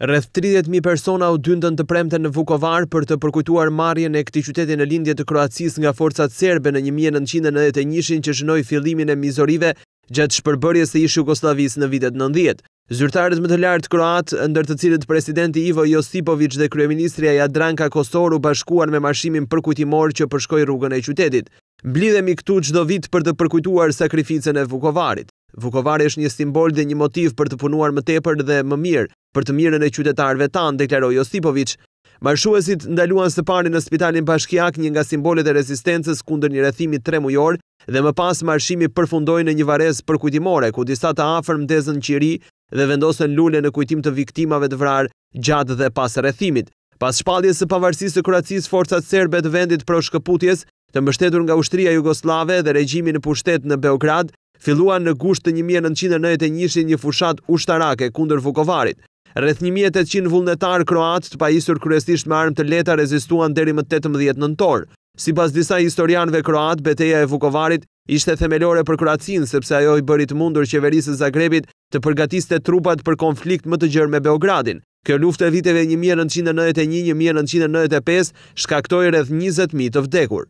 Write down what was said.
Rreth 30.000 persona u dyndën të premten në Vukovar për të përkujtuar marrjen e këtij qyteti në lindje të Kroacisë nga forcat serbe në 1991 që shënoi fillimin e mizorive gjatë shpërbërjes së ish-Jugosllavisë në vitet 90. Zyrtarët më të lartë kroat, ndër të cilët presidenti Ivo Josipović dhe kryeministria Jadranka Kosor u bashkuan me marshimin përkujtimor që përshkoi rrugën e qytetit. Mblidhemi këtu çdo vit për të përkujtuar sakrificën e Vukovarit. Vukovari është një simbol dhe një motiv për të punuar më tepër dhe më mirë për të mirën e qytetarëve tanë, deklaroi Josipović. Marshuesit ndaluan së pari në spitalin bashkiak, një nga simbolet e rezistencës kundër një rrethimi 3 mujor, dhe më pas marshimi përfundoi në një varrezë përkujtimore ku disa të afërm ndezën qiri dhe vendosën lule në kujtim të viktimave të vrarë gjatë dhe pas rrethimit. Pas shpalljes së pavarësisë së Kroacisë, forcat serbe të vendit pro shkëputjes, të mbështetur nga ushtria jugoslave dhe regjimi në pushtet në Beograd, filluan në gusht të 1991 një fushat ushtarake kundër Vukovarit. Rreth 1800 vullnetar kroat të pajisur kryesisht me armë të lehta rezistuan deri më 18 nëntor. Sipas disa historianëve kroat, betejë e Vukovarit ishte themelore për Kroacinë, sepse ajo i bëri të mundur qeverisë së Zagrebit të përgatiste trupat për konflikt më të gjerë me Beogradin. Kjo luftë e viteve 1991-1995 shkaktoi rreth 20.000 të vdekur.